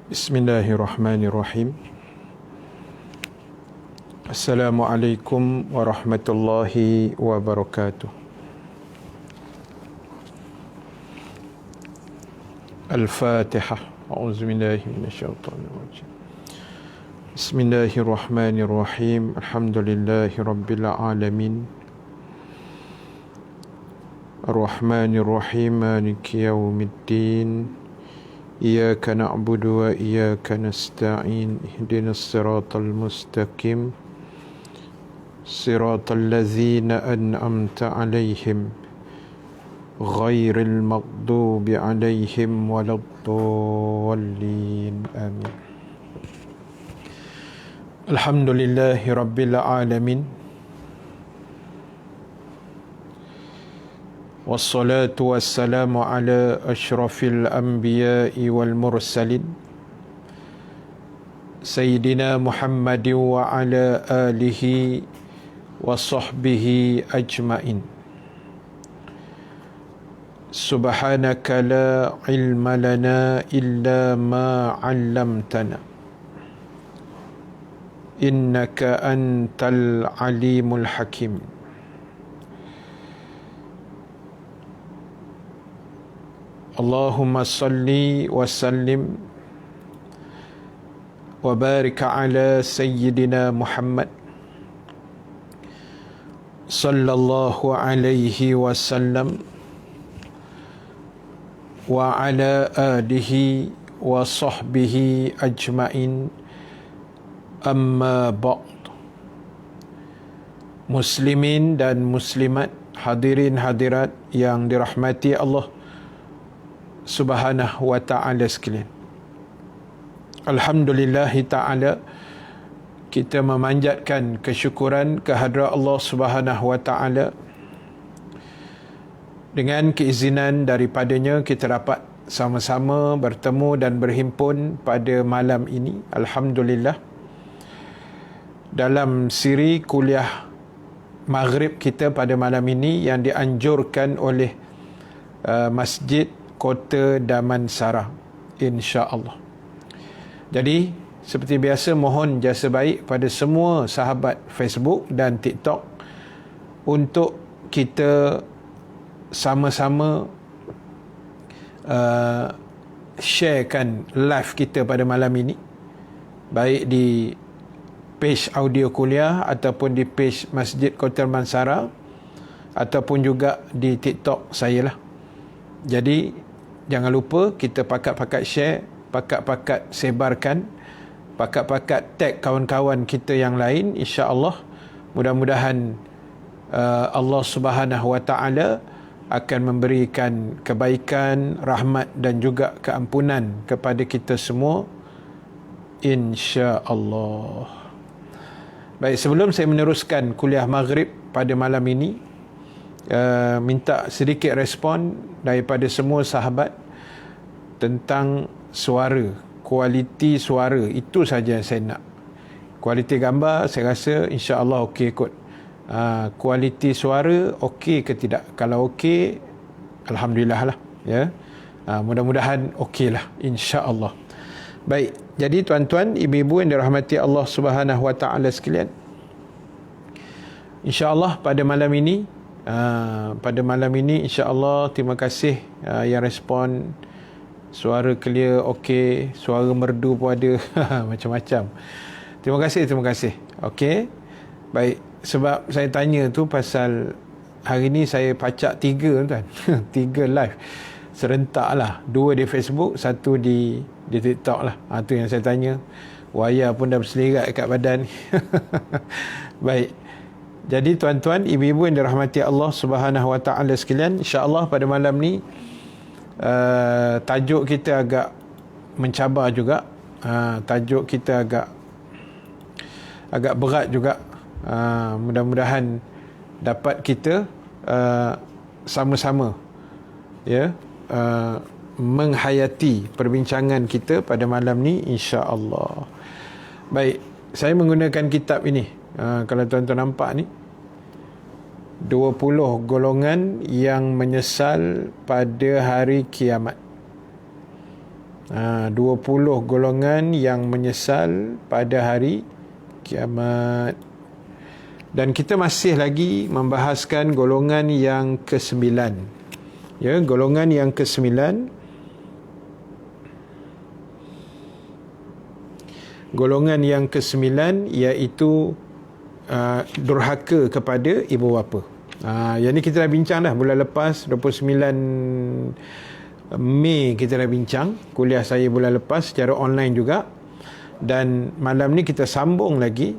Bismillahirrahmanirrahim. Assalamualaikum warahmatullahi wabarakatuh. Al-Fatihah. A'udzubillahi minasyaitonir rajim. Bismillahirrahmanirrahim. Alhamdulillahi rabbil alamin. Ar-Rahmanir-Rahim. Maliki yaumiddin. إياك نعبد وإياك نستعين اهدنا الصراط المستقيم صراط الذين أنعمت عليهم غير المغضوب عليهم ولا الضالين آمين. الحمد لله رب العالمين والصلاة والسلام على أشرف الأنبياء والمرسلين سيدنا محمد وعلى آله وصحبه أجمعين. سبحانك لا علم لنا إلا ما علمتنا إنك أنت العليم الحكيم. Allahumma salli wa sallim wa barik ala sayyidina Muhammad sallallahu alaihi wasallam wa ala alihi wa sahbihi ajma'in, amma ba'd. Muslimin dan muslimat, hadirin hadirat yang dirahmati Allah Subhanahu wa ta'ala sekalian. Alhamdulillahi ta'ala, kita memanjatkan kesyukuran kehadrat Allah Subhanahu wa ta'ala. Dengan keizinan daripadanya kita dapat sama-sama bertemu dan berhimpun pada malam ini, Alhamdulillah, dalam siri kuliah Maghrib kita pada malam ini yang dianjurkan oleh Masjid Kota Damansara, insya-Allah. Jadi seperti biasa, mohon jasa baik pada semua sahabat Facebook dan TikTok untuk kita sama-sama sharekan live kita pada malam ini, baik di page audio kuliah ataupun di page Masjid Kota Damansara ataupun juga di TikTok saya lah. Jadi jangan lupa kita pakat-pakat share, pakat-pakat sebarkan, pakat-pakat tag kawan-kawan kita yang lain. InsyaAllah mudah-mudahan Allah Subhanahu wa ta'ala akan memberikan kebaikan, rahmat dan juga keampunan kepada kita semua, insya-Allah. Baik, sebelum saya meneruskan kuliah Maghrib pada malam ini, minta sedikit respon daripada semua sahabat tentang suara, kualiti suara. Itu saja yang saya nak. Kualiti gambar saya rasa insya-Allah okey kot. Kualiti suara okey ke tidak? Kalau okey, alhamdulillah lah, ya. Mudah-mudahan okey lah, insya-Allah. Baik, jadi tuan-tuan, ibu-ibu yang dirahmati Allah Subhanahu wa ta'ala sekalian, insya-Allah pada malam ini insya-Allah, terima kasih yang respon. Suara clear, okey, suara merdu pun ada. Macam-macam. Terima kasih. Okey. Baik, sebab saya tanya tu pasal hari ni saya pacak 3 tuan. 3 live serentak lah, 2 di Facebook, 1 di TikTok lah. Tu yang saya tanya. Wayar pun dah berselirat kat badan. Baik. Jadi tuan-tuan, ibu-ibu yang dirahmati Allah Subhanahu wa ta'ala sekalian, insya-Allah pada malam ni tajuk kita agak mencabar juga. Tajuk kita agak berat juga. Mudah-mudahan dapat kita sama-sama, ya, menghayati perbincangan kita pada malam ni, insya-Allah. Baik, saya menggunakan kitab ini. Kalau tuan-tuan nampak ni, 20 golongan yang menyesal pada hari kiamat. 20 golongan yang menyesal pada hari kiamat. Dan kita masih lagi membahaskan golongan yang ke-9. Ya, golongan yang ke-9. Golongan yang ke-9 iaitu durhaka kepada ibu bapa. Yang ni kita dah bincang dah bulan lepas, 29 Mei kita dah bincang kuliah saya bulan lepas secara online juga. Dan malam ni kita sambung lagi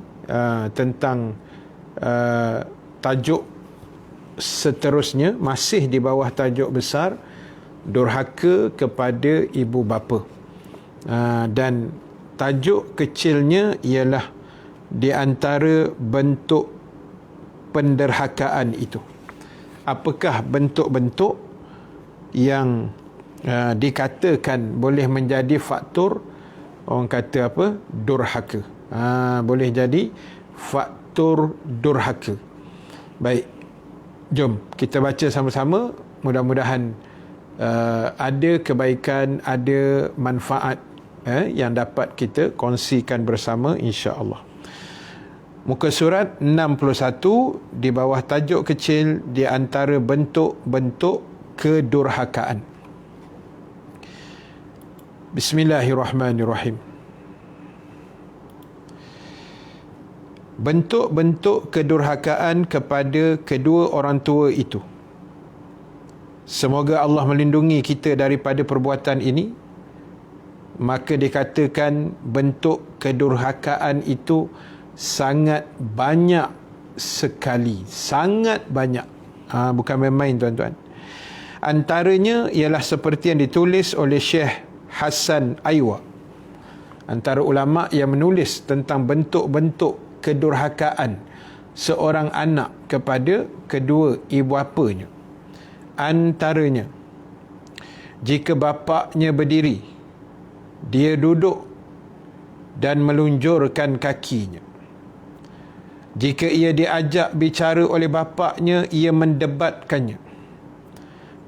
tentang tajuk seterusnya, masih di bawah tajuk besar durhaka kepada ibu bapa. Dan tajuk kecilnya ialah di antara bentuk penderhakaan itu. Apakah bentuk-bentuk yang dikatakan boleh menjadi faktor, orang kata apa, durhaka. Boleh jadi faktor durhaka. Baik, jom kita baca sama-sama. Mudah-mudahan ada kebaikan, ada manfaat yang dapat kita kongsikan bersama, insya-Allah. Muka surat 61 di bawah tajuk kecil di antara bentuk-bentuk kedurhakaan. Bismillahirrahmanirrahim. Bentuk-bentuk kedurhakaan kepada kedua orang tua itu. Semoga Allah melindungi kita daripada perbuatan ini. Maka dikatakan bentuk kedurhakaan itu sangat banyak sekali. Sangat banyak. Bukan main-main, tuan-tuan. Antaranya ialah seperti yang ditulis oleh Syekh Hasan Aywa, antara ulama yang menulis tentang bentuk-bentuk kedurhakaan seorang anak kepada kedua ibu bapanya. Antaranya, jika bapaknya berdiri, dia duduk dan melunjurkan kakinya. Jika ia diajak bicara oleh bapaknya, ia mendebatkannya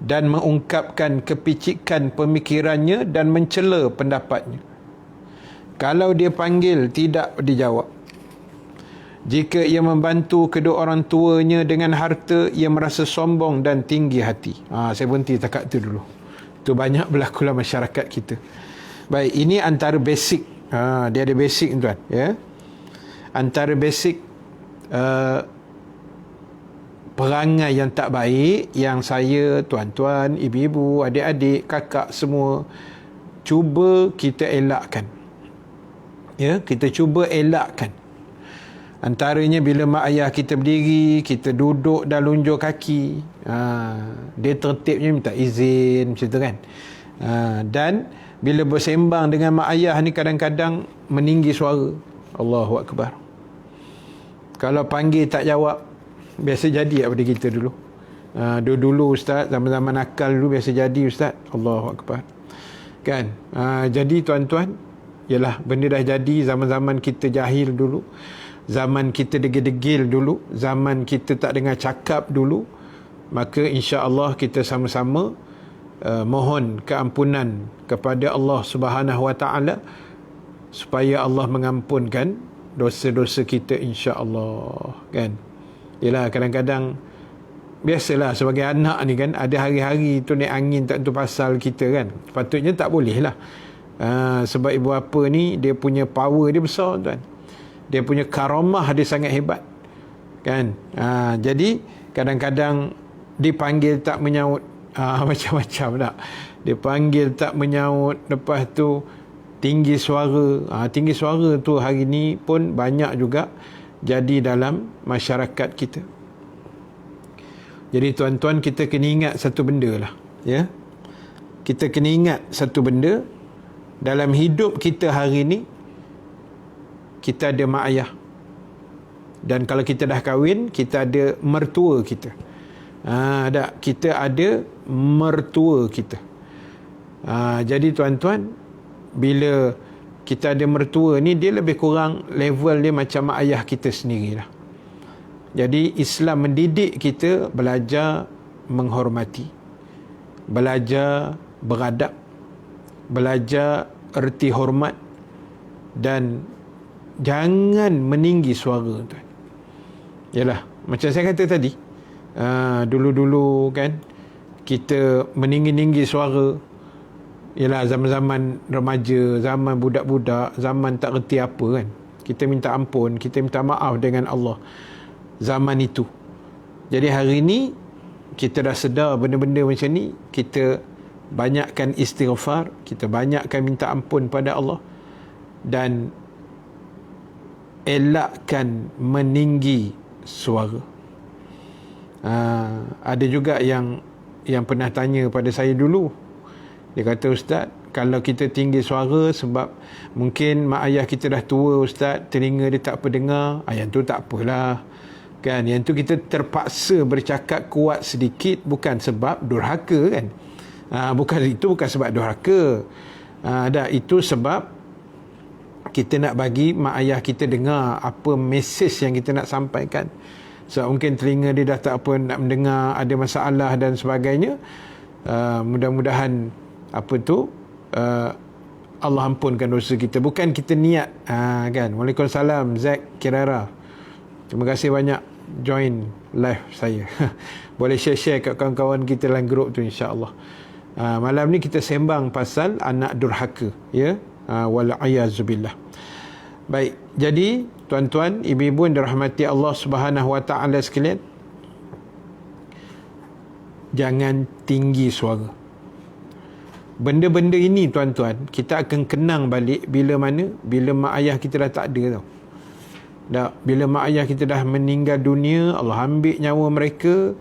dan mengungkapkan kepicikan pemikirannya dan mencela pendapatnya. Kalau dia panggil, tidak dijawab. Jika ia membantu kedua orang tuanya dengan harta, ia merasa sombong dan tinggi hati. Saya berhenti takat tu dulu. Itu banyak berlaku dalam masyarakat kita. Baik, ini antara basic. Dia ada basic, tuan. Ya? Antara basic perangai yang tak baik yang saya, tuan-tuan, ibu-ibu, adik-adik, kakak semua cuba kita elakkan. Ya, kita cuba elakkan. Antaranya bila mak ayah kita berdiri, kita duduk dan lunjur kaki. Dia tertibnya minta izin, macam tu kan. Dan bila bersembang dengan mak ayah ni kadang-kadang meninggi suara. Allahu Akbar. Kalau panggil tak jawab, biasa jadi pada kita dulu. Dulu ustaz, zaman-zaman nakal dulu biasa jadi ustaz. Allahu Akbar. Kan? Jadi tuan-tuan, yalah, benda dah jadi zaman-zaman kita jahil dulu. Zaman kita degil-degil dulu. Zaman kita tak dengar cakap dulu. Maka insya-Allah kita sama-sama mohon keampunan kepada Allah Subhanahu Wa Taala supaya Allah mengampunkan dosa-dosa kita, insya-Allah, kan. Yalah, kadang-kadang biasalah sebagai anak ni kan, ada hari-hari tu naik angin tak tentu pasal kita kan. Patutnya tak boleh lah. Sebab ibu bapa ni dia punya power dia besar, tuan. Dia punya karamah dia sangat hebat, kan. Jadi kadang-kadang dipanggil tak menyaut, macam-macam tak. Dia panggil tak menyaut, lepas tu tinggi suara. Tinggi suara tu hari ni pun banyak juga jadi dalam masyarakat kita. Jadi tuan-tuan, kita kena ingat satu benda lah, ya. Kita kena ingat satu benda. Dalam hidup kita hari ni, kita ada mak ayah. Dan kalau kita dah kahwin, kita ada mertua kita. Kita ada mertua kita. Jadi tuan-tuan, bila kita ada mertua ni, dia lebih kurang level dia macam mak ayah kita sendirilah. Jadi Islam mendidik kita belajar menghormati, belajar beradab, belajar erti hormat dan jangan meninggi suara, tuan. Yalah, macam saya kata tadi, dulu-dulu kan kita meninggi-ninggi suara. Yalah, zaman-zaman remaja, zaman budak-budak, zaman tak reti apa kan, kita minta ampun, kita minta maaf dengan Allah zaman itu. Jadi hari ini kita dah sedar benda-benda macam ni, kita banyakkan istighfar, kita banyakkan minta ampun pada Allah, dan elakkan meninggi suara. Ada juga yang pernah tanya pada saya dulu. Dia kata, Ustaz, kalau kita tinggi suara sebab mungkin mak ayah kita dah tua, Ustaz, telinga dia tak apa dengar. Yang tu tak apalah kan, yang tu kita terpaksa bercakap kuat sedikit, bukan sebab durhaka kan. Bukan sebab durhaka. Itu sebab kita nak bagi mak ayah kita dengar apa mesej yang kita nak sampaikan. Sebab mungkin telinga dia dah tak apa nak mendengar, ada masalah dan sebagainya. Mudah-mudahan Allah ampunkan dosa kita. Bukan kita niat kan. Waalaikumsalam Zack Kirara, terima kasih banyak join live saya. Boleh share-share kat kawan-kawan kita dalam grup tu, insya-Allah. Malam ni kita sembang pasal anak durhaka, ya. Wal-ayazubillah. Baik, jadi tuan-tuan, ibu-ibu yang dirahmati Allah Subhanahu wa taala sekalian, jangan tinggi suara. Benda-benda ini tuan-tuan, kita akan kenang balik bila mana? Bila mak ayah kita dah tak ada tau. Bila mak ayah kita dah meninggal dunia, Allah ambil nyawa mereka,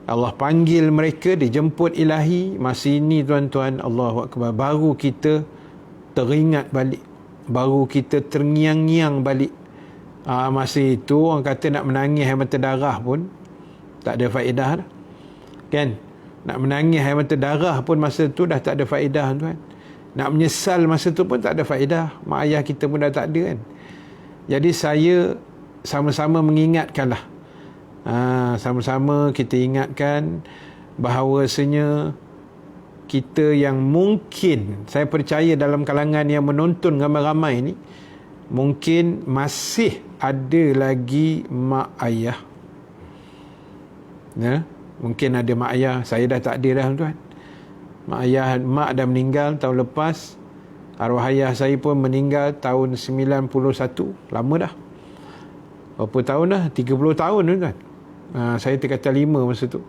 Allah panggil mereka, dijemput ilahi. Masa ini tuan-tuan, Allahu Akbar, baru kita teringat balik, baru kita terngiang-ngiang balik. Masa itu orang kata nak menangis air mata darah pun tak ada faedah dah, kan? Nak menangis air mata darah pun masa tu dah tak ada faedah, tuan. Nak menyesal masa tu pun tak ada faedah. Mak ayah kita pun dah tak ada kan. Jadi saya sama-sama mengingatkanlah. Sama-sama kita ingatkan bahawasanya kita yang mungkin, saya percaya dalam kalangan yang menonton ramai-ramai ni, mungkin masih ada lagi mak ayah. Mungkin ada mak ayah, saya dah tak ada dah, tuan. Mak dah meninggal tahun lepas. Arwah ayah saya pun meninggal tahun 91. Lama dah. Berapa tahun dah? 30 tahun, tuan. Saya terkata 5 masa tu.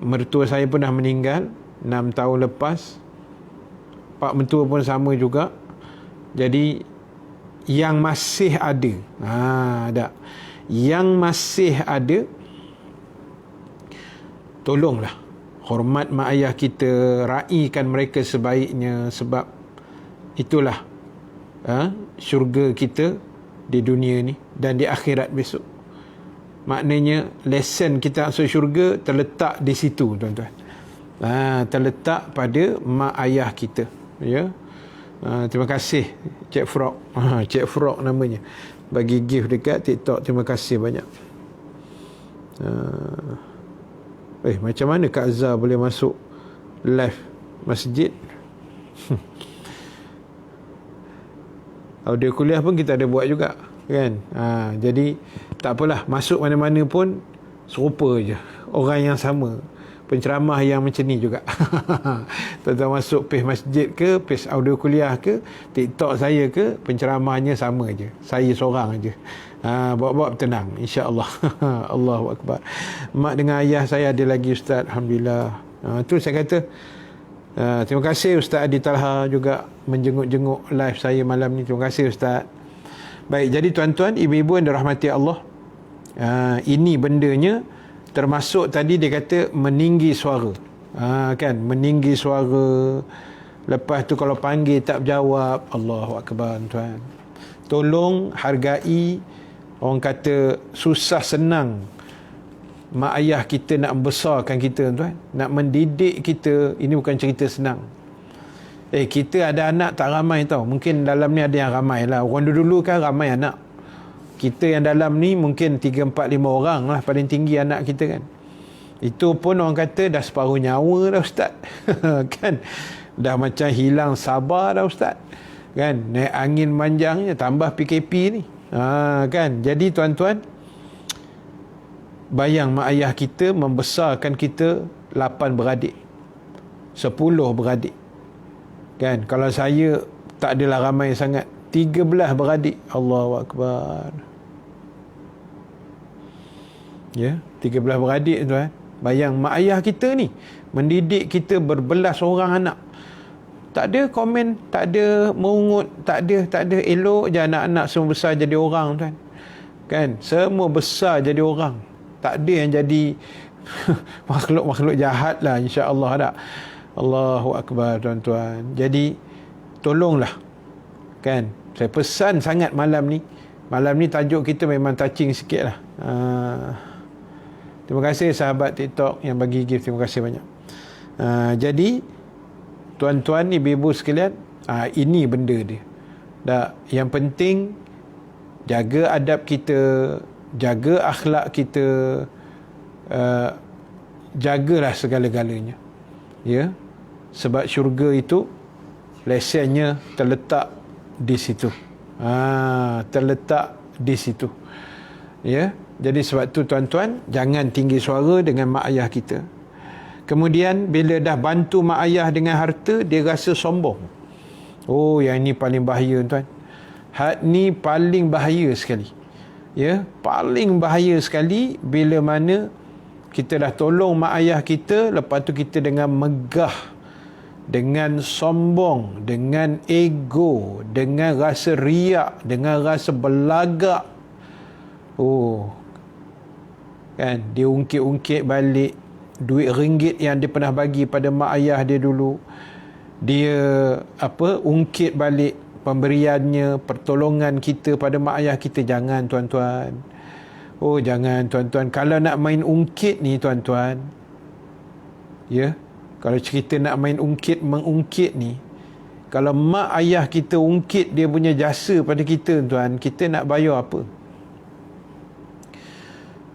Mertua saya pun dah meninggal 6 tahun lepas. Pak mentua pun sama juga. Jadi yang masih ada, yang masih ada, tolonglah hormat mak ayah kita, raikan mereka sebaiknya, sebab itulah syurga kita di dunia ni dan di akhirat besok. Maknanya lesen kita masuk syurga terletak di situ, tuan-tuan. Terletak pada mak ayah kita, ya. Terima kasih Cik Frog. Cik Frog namanya, bagi gift dekat TikTok. Terima kasih banyak. Macam mana Kak Azhar boleh masuk live masjid? Audio kuliah pun kita ada buat juga, kan? Jadi tak apalah, masuk mana-mana pun serupa je, orang yang sama, penceramah yang macam ni juga. Tuan-tuan masuk page masjid ke, page audio kuliah ke, TikTok saya ke, penceramahnya sama je, saya seorang je. Bawa-bawa tenang, insya-Allah. Allahu Akbar. Mak dengan ayah saya ada lagi, Ustaz, alhamdulillah. Tu saya kata, terima kasih Ustaz Adi Talha juga menjenguk-jenguk live saya malam ni. Terima kasih, Ustaz. Baik, jadi tuan-tuan, ibu-ibu yang dirahmati Allah, ini bendanya termasuk tadi dia kata meninggi suara. Kan, meninggi suara. Lepas tu kalau panggil tak berjawab. Allahu Akbar, tuan. Tolong hargai. Orang kata susah senang mak ayah kita nak membesarkan kita, tuan. Nak mendidik kita, ini bukan cerita senang. Kita ada anak tak ramai tau. Mungkin dalam ni ada yang ramai lah. Orang dulu kan ramai anak. Kita yang dalam ni mungkin 3, 4, 5 orang lah paling tinggi anak kita, kan. Itu pun orang kata dah separuh nyawa dah, Ustaz. Kan. dah macam hilang sabar dah ustaz. Kan, naik angin manjangnya tambah PKP ni. Kan, jadi tuan-tuan, bayang mak ayah kita membesarkan kita 8 beradik, 10 beradik. Kan, kalau saya tak adalah ramai sangat, 13 beradik. Allahu Akbar. Ya, 13 beradik tuan. Bayang mak ayah kita ni mendidik kita berbelas orang anak. Tak ada komen, tak ada mengungut, tak ada elok je anak-anak semua besar jadi orang tuan. Kan, semua besar jadi orang. Tak ada yang jadi makhluk-makhluk jahat lah, insya-Allah tak. Allahu Akbar tuan-tuan. Jadi tolonglah. Kan, saya pesan sangat malam ni. Malam ni tajuk kita memang touching sikit lah. Terima kasih sahabat TikTok yang bagi gift. Terima kasih banyak. Jadi tuan-tuan, ibu-ibu sekalian, ini benda dia. Yang penting jaga adab kita, jaga akhlak kita, jagalah segala-galanya. Ya. Sebab syurga itu lesennya terletak di situ. Terletak di situ. Ya. Jadi sebab tu tuan-tuan, jangan tinggi suara dengan mak ayah kita. Kemudian bila dah bantu mak ayah dengan harta, dia rasa sombong. Oh, yang ni paling bahaya tuan. Had ni paling bahaya sekali. Ya, paling bahaya sekali bila mana kita dah tolong mak ayah kita, lepas tu kita dengan megah, dengan sombong, dengan ego, dengan rasa riak, dengan rasa belagak. Oh, kan, dia ungkit-ungkit balik duit ringgit yang dia pernah bagi pada mak ayah dia dulu. Dia ungkit balik pemberiannya, pertolongan kita pada mak ayah kita. Jangan tuan-tuan. Oh, jangan tuan-tuan. Kalau nak main ungkit ni tuan-tuan, ya, kalau cerita nak main mengungkit ni, kalau mak ayah kita ungkit dia punya jasa pada kita tuan, kita nak bayar apa?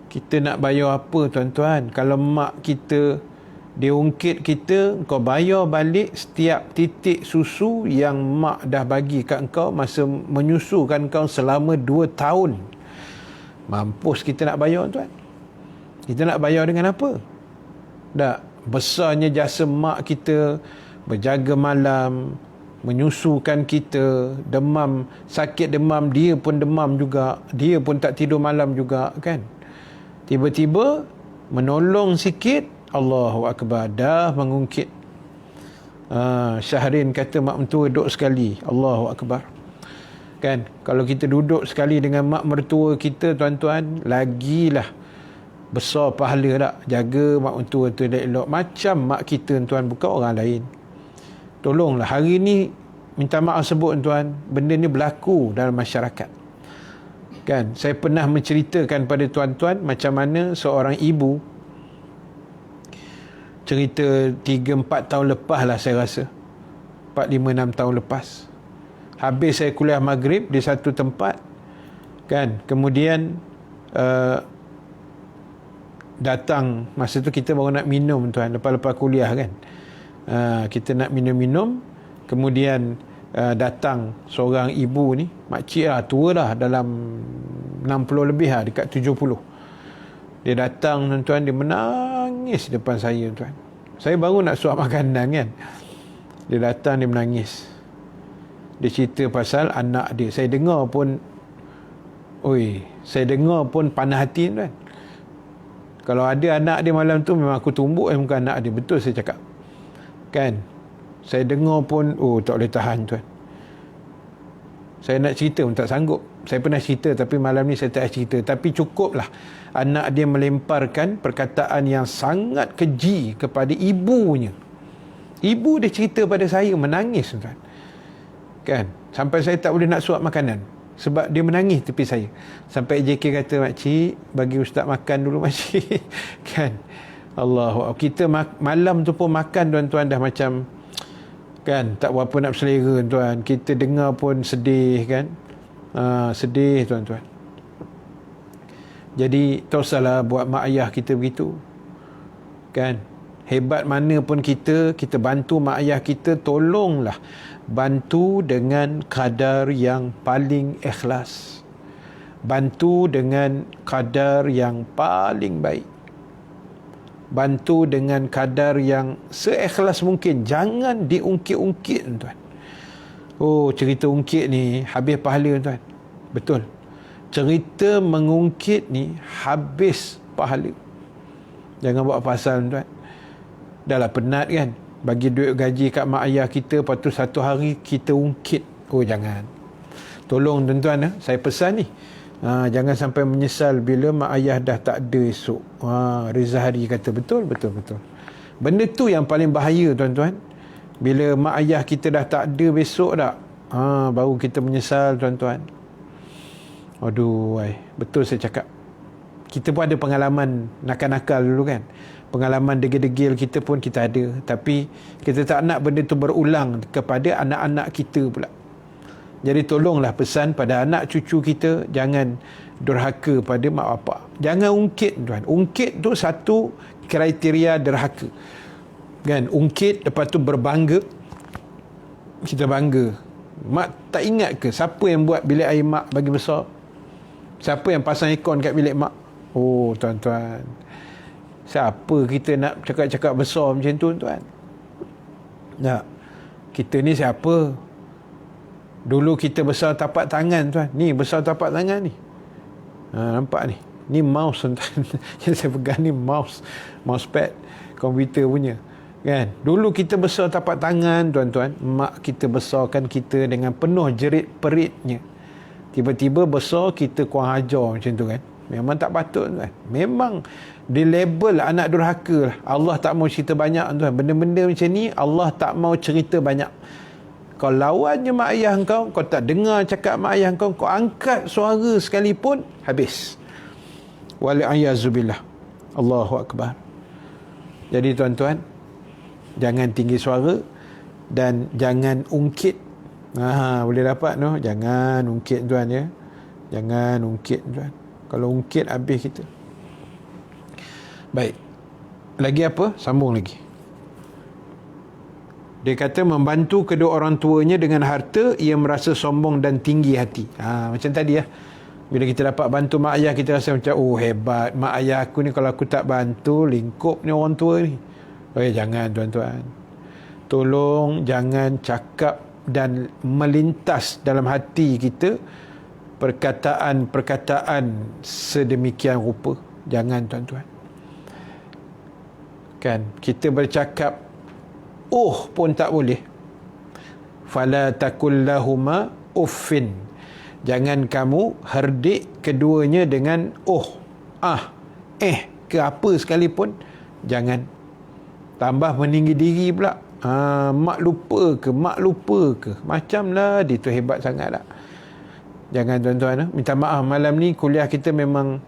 Kita nak bayar apa tuan-tuan? Kalau mak kita dia ungkit kita, kau bayar balik setiap titik susu yang mak dah bagi kat kau masa menyusukan kau selama 2 tahun. Mampus kita nak bayar tuan. Kita nak bayar dengan apa? Tak, besarnya jasa mak kita, berjaga malam, menyusukan kita, demam, sakit demam, dia pun demam juga, dia pun tak tidur malam juga, kan? Tiba-tiba menolong sikit, Allahu Akbar, dah mengungkit. Syahrin kata mak mentua duduk sekali, Allahu Akbar. Kan, kalau kita duduk sekali dengan mak mertua kita tuan-tuan, lagilah besar pahala tak? Jaga mak mentua tu elok macam mak kita tuan, bukan orang lain. Tolonglah, hari ni minta maaf sebut tuan, benda ni berlaku dalam masyarakat. Kan, saya pernah menceritakan pada tuan-tuan macam mana seorang ibu, cerita 3-4 tahun lepas lah saya rasa, 4-5-6 tahun lepas, habis saya kuliah maghrib di satu tempat, kan, kemudian datang, masa tu kita baru nak minum tuan, lepas-lepas kuliah kan, kita nak minum-minum, kemudian datang seorang ibu ni, makcik lah, tua lah, dalam 60 lebih lah, dekat 70. Dia datang tuan-tuan, dia menangis depan saya tuan. Saya baru nak suap makanan kan, dia datang, dia menangis. Dia cerita pasal anak dia. Saya dengar pun panas hati tuan. Kalau ada anak dia malam tu, memang aku tumbuk muka anak dia. Betul saya cakap, kan. Saya dengar pun, tak boleh tahan tuan. Saya nak cerita pun tak sanggup. Saya pernah cerita, tapi malam ni saya tak cerita. Tapi cukuplah anak dia melemparkan perkataan yang sangat keji kepada ibunya. Ibu dia cerita pada saya, menangis tuan. Kan, sampai saya tak boleh nak suap makanan sebab dia menangis tepi saya. Sampai JK kata, makcik, bagi ustaz makan dulu makcik. Kan, Allah, kita malam tu pun makan tuan-tuan dah macam, kan, tak berapa nak selera tuan. Kita dengar pun sedih kan. Sedih tuan-tuan. Jadi tak usahlah buat mak ayah kita begitu, kan. hebat mana pun kita bantu mak ayah kita, tolonglah bantu dengan kadar yang paling ikhlas. Bantu dengan kadar yang paling baik. Bantu dengan kadar yang seikhlas mungkin. Jangan diungkit-ungkit, tuan. Oh, cerita ungkit ni habis pahala, tuan. Betul. Cerita mengungkit ni habis pahala. Jangan buat pasal, tuan. Dah lah penat kan, bagi duit gaji kat mak ayah kita, lepas tu satu hari kita ungkit. Oh, jangan. Tolong tuan-tuan, saya pesan ni, jangan sampai menyesal bila mak ayah dah tak ada esok. Reza Hari kata betul. Benda tu yang paling bahaya, tuan-tuan. Bila mak ayah kita dah tak ada besok dah, baru kita menyesal, tuan-tuan. Aduh, betul saya cakap. Kita pun ada pengalaman nakal-nakal dulu kan. Pengalaman degil-degil kita pun kita ada. Tapi kita tak nak benda tu berulang kepada anak-anak kita pula. Jadi tolonglah pesan pada anak cucu kita, jangan durhaka pada mak bapak. Jangan ungkit, tuan. Ungkit tu satu kriteria derhaka. Kan, ungkit lepas tu berbangga. Kita bangga. Mak tak ingat ke siapa yang buat bilik air mak bagi besar? Siapa yang pasang aircon kat bilik mak? Oh, tuan-tuan. Siapa kita nak cakap-cakap besar macam tu, tuan? Tak. Kita ni siapa? Dulu kita besar tapak tangan, tuan. Ni besar tapak tangan ni. Nampak ni? Ni mouse, tuan. Yang saya pegang ni mousepad komputer punya. Kan? Dulu kita besar tapak tangan, tuan-tuan. Mak kita besarkan kita dengan penuh jerit peritnya. Tiba-tiba besar kita kurang ajar macam tu kan. Memang tak patut, tuan. Memang di label anak durhaka lah. Allah tak mau cerita banyak, tuan. Benda-benda macam ni Allah tak mau cerita banyak. Kau lawan je mak ayah kau, kau tak dengar cakap mak ayah kau, kau angkat suara sekalipun, habis. Wali'ayazubillah. Allahu Akbar. Jadi tuan-tuan, jangan tinggi suara dan jangan ungkit. Boleh dapat no? Jangan ungkit, tuan, ya. Jangan ungkit, tuan. Kalau ungkit habis kita. Baik. Lagi apa? Sambung lagi. Dia kata membantu kedua orang tuanya dengan harta, ia merasa sombong dan tinggi hati. Macam tadi ya. Bila kita dapat bantu mak ayah, kita rasa macam, oh hebat, mak ayah aku ni kalau aku tak bantu, lingkup ni orang tua ni. Jangan, tuan-tuan. Tolong jangan cakap dan melintas dalam hati kita perkataan-perkataan sedemikian rupa. Jangan, tuan-tuan. Kan, kita bercakap pun tak boleh. Fala takullahuma uffin. Jangan kamu herdik keduanya dengan ke apa sekalipun. Jangan. Tambah meninggi diri pula. Mak lupa ke. Macamlah dia tu hebat sangat tak. Jangan, tuan-tuan. Minta maaf, malam ni kuliah kita memang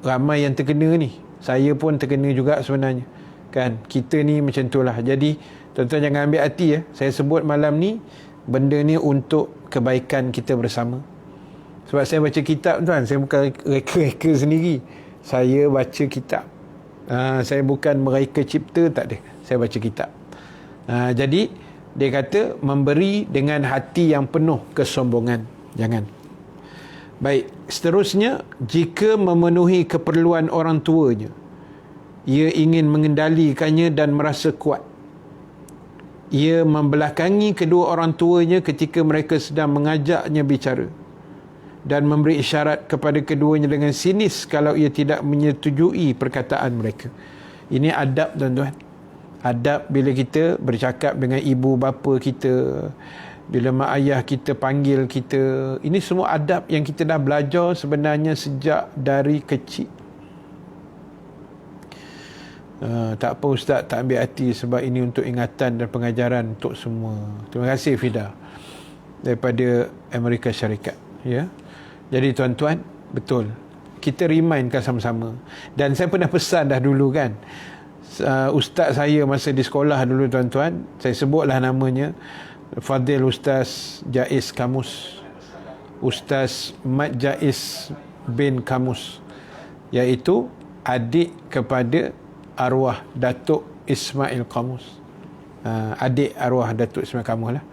ramai yang terkena ni. Saya pun terkena juga sebenarnya. Kan, kita ni macam itulah. Jadi tuan-tuan jangan ambil hati ya. Saya sebut malam ni benda ni untuk kebaikan kita bersama. Sebab saya baca kitab, tuan. Saya bukan reka-reka sendiri. Saya baca kitab. Saya bukan mereka cipta, tak ada. Saya baca kitab. Jadi dia kata memberi dengan hati yang penuh kesombongan. Jangan. Baik, seterusnya, jika memenuhi keperluan orang tuanya, ia ingin mengendalikannya dan merasa kuat. Ia membelakangi kedua orang tuanya ketika mereka sedang mengajaknya bicara dan memberi isyarat kepada keduanya dengan sinis kalau ia tidak menyetujui perkataan mereka. Ini adab, tuan-tuan. Adab bila kita bercakap dengan ibu bapa kita, bila mak ayah kita panggil kita. Ini semua adab yang kita dah belajar sebenarnya sejak dari kecil. Tak apa Ustaz, tak ambil hati sebab ini untuk ingatan dan pengajaran untuk semua. Terima kasih Fida daripada Amerika Syarikat, ya. Jadi tuan-tuan, betul, kita remindkan sama-sama. Dan saya pernah pesan dah dulu kan, ustaz saya masa di sekolah dulu, tuan-tuan, saya sebutlah namanya, Fadil Ustaz Jaiz Kamus, Ustaz Mat Jaiz bin Kamus, iaitu adik kepada arwah Datuk Ismail Qamus. Adik arwah Datuk Ismail Qamus lah.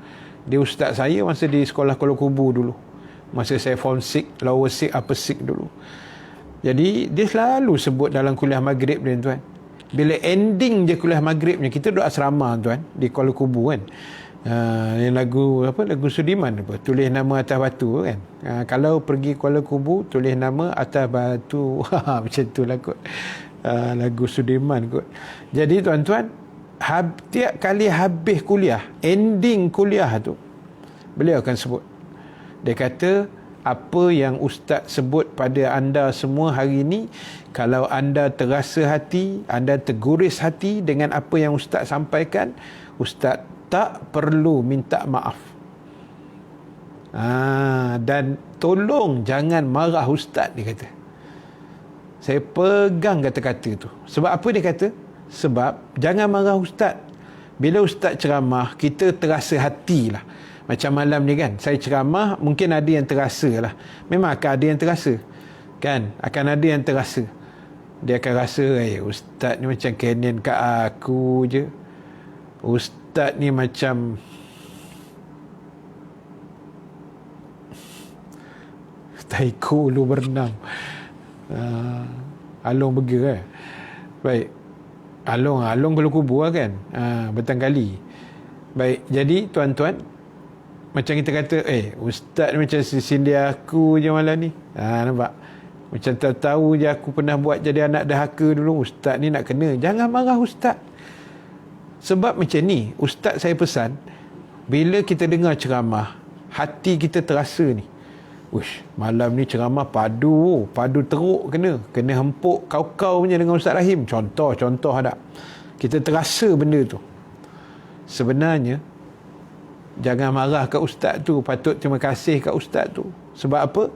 Dia ustaz saya masa di sekolah Kuala Kubu dulu. Masa saya form 6, lower 6, upper 6 dulu. Jadi dia selalu sebut dalam kuliah maghrib dia, tuan. Bila ending je kuliah maghribnya, kita duduk asrama, tuan, di Kuala Kubu kan. Yang lagu Sudiman apa, tulis nama atas batu kan. Kalau pergi Kuala Kubu, tulis nama atas batu. Macam tu lah kot. Lagu Sudiman kot. Jadi tuan-tuan, tiap kali habis kuliah, ending kuliah tu, beliau akan sebut. Dia kata, apa yang ustaz sebut pada anda semua hari ini, kalau anda terasa hati, anda terguris hati dengan apa yang ustaz sampaikan, ustaz tak perlu minta maaf. Dan tolong jangan marah ustaz, dia kata. Saya pegang kata-kata tu. Sebab apa dia kata? Sebab jangan marah ustaz. Bila ustaz ceramah, kita terasa hatilah. Macam malam ni kan, saya ceramah, mungkin ada yang terasa lah. Memang akan ada yang terasa. Kan? Akan ada yang terasa. Dia akan rasa, ustaz ni macam Kenan kat aku je. Ustaz ni macam taiko lu berenang. Along bergerak. Baik. Along Kuala Kubu lah kan. Batang kali. Baik. Jadi tuan-tuan, macam kita kata, ustaz ni macam sindir aku je malam ni. Nampak? Macam tahu je aku pernah buat jadi anak dahaka dulu. Ustaz ni nak kena. Jangan marah ustaz. Sebab macam ni, ustaz saya pesan, bila kita dengar ceramah, hati kita terasa ni. Uish, malam ni ceramah padu teruk kena hempuk kau punya dengan Ustaz Rahim. Contoh ada. Kita terasa benda tu. Sebenarnya, jangan marah kat ustaz tu, patut terima kasih kat ustaz tu. Sebab apa?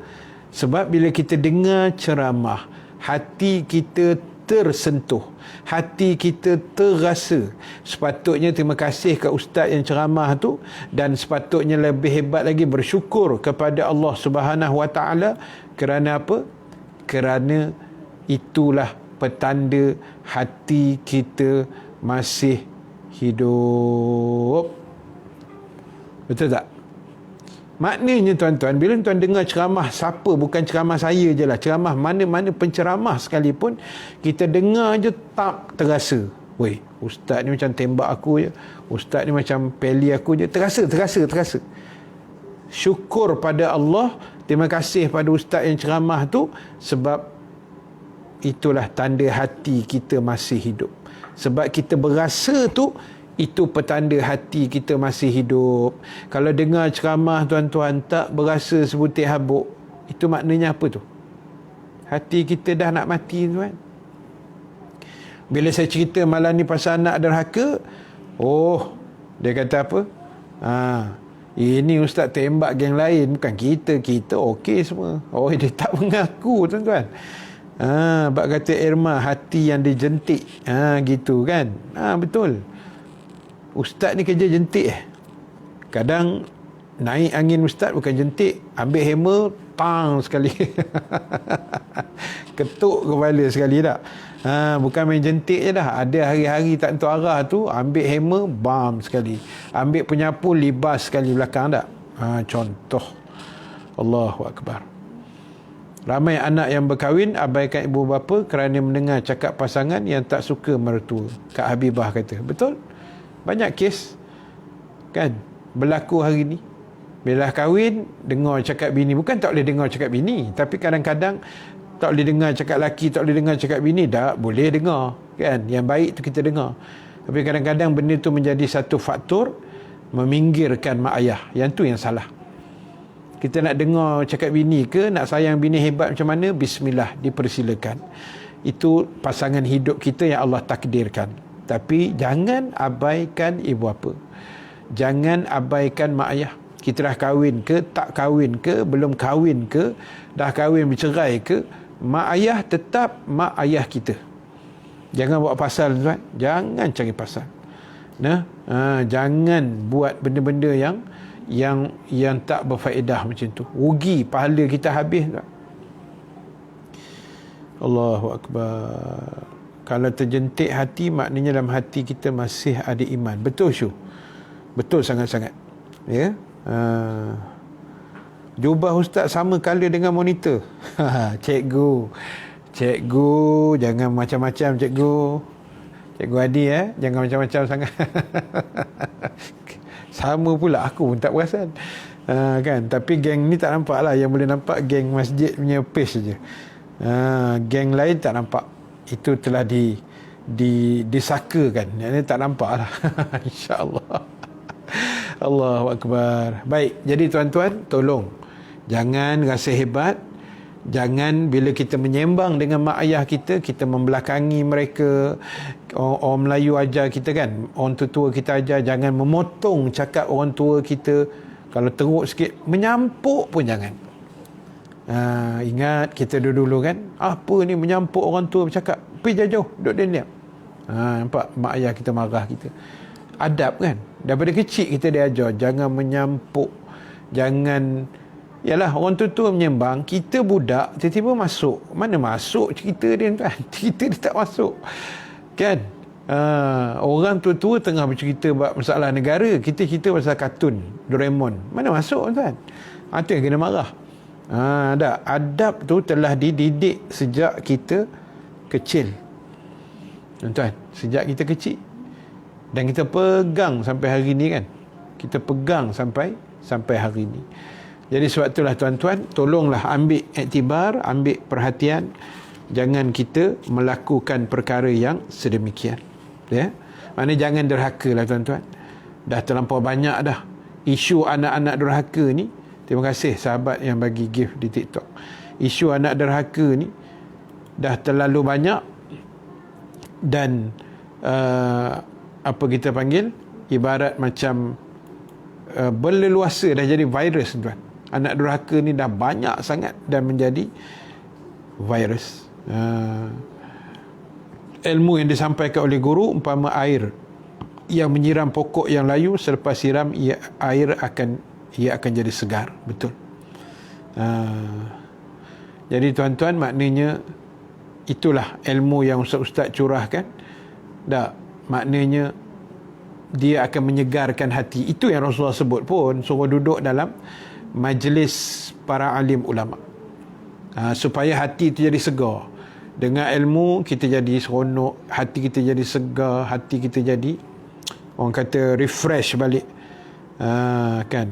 Sebab bila kita dengar ceramah, hati kita tersentuh, hati kita terasa. Sepatutnya terima kasih kat ustaz yang ceramah tu, dan sepatutnya lebih hebat lagi bersyukur kepada Allah Subhanahu Wa Taala. Kerana apa? Kerana itulah petanda hati kita masih hidup. Betul tak? Maknanya tuan-tuan, bila tuan dengar ceramah siapa, bukan ceramah saya je lah, ceramah mana-mana penceramah sekalipun, kita dengar je tak terasa. Weh, ustaz ni macam tembak aku je, ustaz ni macam peli aku je. Terasa. Syukur pada Allah, terima kasih pada ustaz yang ceramah tu, sebab itulah tanda hati kita masih hidup. Sebab kita berasa tu, itu petanda hati kita masih hidup. Kalau dengar ceramah tuan-tuan tak berasa sebutir habuk, itu maknanya apa tu? Hati kita dah nak mati, tuan. Bila saya cerita malam ni pasal anak derhaka, dia kata apa? Ini ustaz tembak geng lain, bukan kita okey semua. Dia tak mengaku, tuan-tuan. Bak kata Irma, hati yang dijentik. Gitu kan? Betul. Ustaz ni kerja jentik. Kadang naik angin ustaz bukan jentik, ambil hammer, tang sekali. Ketuk kepala sekali tak? Bukan main jentik je dah. Ada hari-hari tak tentu arah tu, ambil hammer, bam sekali. Ambil penyapu, libas sekali belakang tak? Contoh. Allahu Akbar. Ramai anak yang berkahwin abaikan ibu bapa kerana mendengar cakap pasangan yang tak suka mertua. Kak Habibah kata. Betul? Banyak kes kan berlaku hari ni. Bila kahwin, dengar cakap bini. Bukan tak boleh dengar cakap bini, tapi kadang-kadang tak boleh dengar cakap laki, tak boleh dengar cakap bini. Tak boleh dengar kan. Yang baik tu kita dengar. Tapi kadang-kadang benda tu menjadi satu faktor meminggirkan mak ayah. Yang tu yang salah. Kita nak dengar cakap bini ke, nak sayang bini hebat macam mana, bismillah, dipersilakan. Itu pasangan hidup kita yang Allah takdirkan. Tapi jangan abaikan ibu bapa. Jangan abaikan mak ayah. Kita dah kahwin ke, tak kahwin ke, belum kahwin ke, dah kahwin bercerai ke, mak ayah tetap mak ayah kita. Jangan buat pasal, tuan. Jangan cari pasal. Jangan buat benda-benda yang tak berfaedah macam tu. Rugi pahala kita habis, tuan. Allahu Akbar. Kalau terjentik hati, maknanya dalam hati kita masih ada iman. Betul Syu? Betul sangat-sangat. Ya. Jubah ustaz sama color dengan monitor. Cikgu, jangan macam-macam cikgu. Cikgu Adi jangan macam-macam sangat. Sama pula, aku pun tak perasan. Kan, tapi geng ni tak nampak lah. Yang boleh nampak geng masjid punya page saja. Geng lain tak nampak. Itu telah disakakan. Yang ni tak nampak lah. InsyaAllah. Allahu Akbar. Baik, jadi tuan-tuan, tolong jangan rasa hebat. Jangan bila kita menyembang dengan mak ayah kita, kita membelakangi mereka. Orang Melayu ajar kita kan, orang tua kita ajar, jangan memotong cakap orang tua kita. Kalau teruk sikit, menyampuk pun jangan. Ingat kita dulu kan, apa ni menyampuk orang tua bercakap, pergi jauh, duduk diam. Nampak mak ayah kita marah kita. Adab kan, daripada kecil kita diajar jangan menyampuk, jangan. Yalah, orang tua menyembang, kita budak tiba-tiba masuk. Mana masuk cerita dia tuan? Cerita dia tak masuk kan. Orang tua-tua tengah bercerita masalah negara, kita cerita pasal kartun Doraemon, mana masuk tuan? Itu yang kena marah. Adab tu telah dididik sejak kita kecil tuan, sejak kita kecil, dan kita pegang sampai hari ni kan. Kita pegang sampai hari ni. Jadi sebab itulah tuan-tuan, tolonglah ambil iktibar, ambil perhatian. Jangan kita melakukan perkara yang sedemikian. Ya? Maknanya jangan derhaka lah tuan-tuan. Dah terlampau banyak dah isu anak-anak derhaka ni. Terima kasih sahabat yang bagi gift di TikTok. Isu anak derhaka ni dah terlalu banyak. Dan apa kita panggil, ibarat macam berleluasa, dah jadi virus tuan. Anak derhaka ni dah banyak sangat dan menjadi virus. Ilmu yang disampaikan oleh guru umpama air yang menyiram pokok yang layu, selepas siram air akan jadi segar. Betul. Jadi tuan-tuan, maknanya itulah ilmu yang ustaz-ustaz curahkan. Maknanya dia akan menyegarkan hati. Itu yang Rasulullah sebut pun, suruh duduk dalam majlis para alim ulama, supaya hati itu jadi segar. Dengan ilmu kita jadi seronok, hati kita jadi segar, hati kita jadi, orang kata, refresh balik. Kan.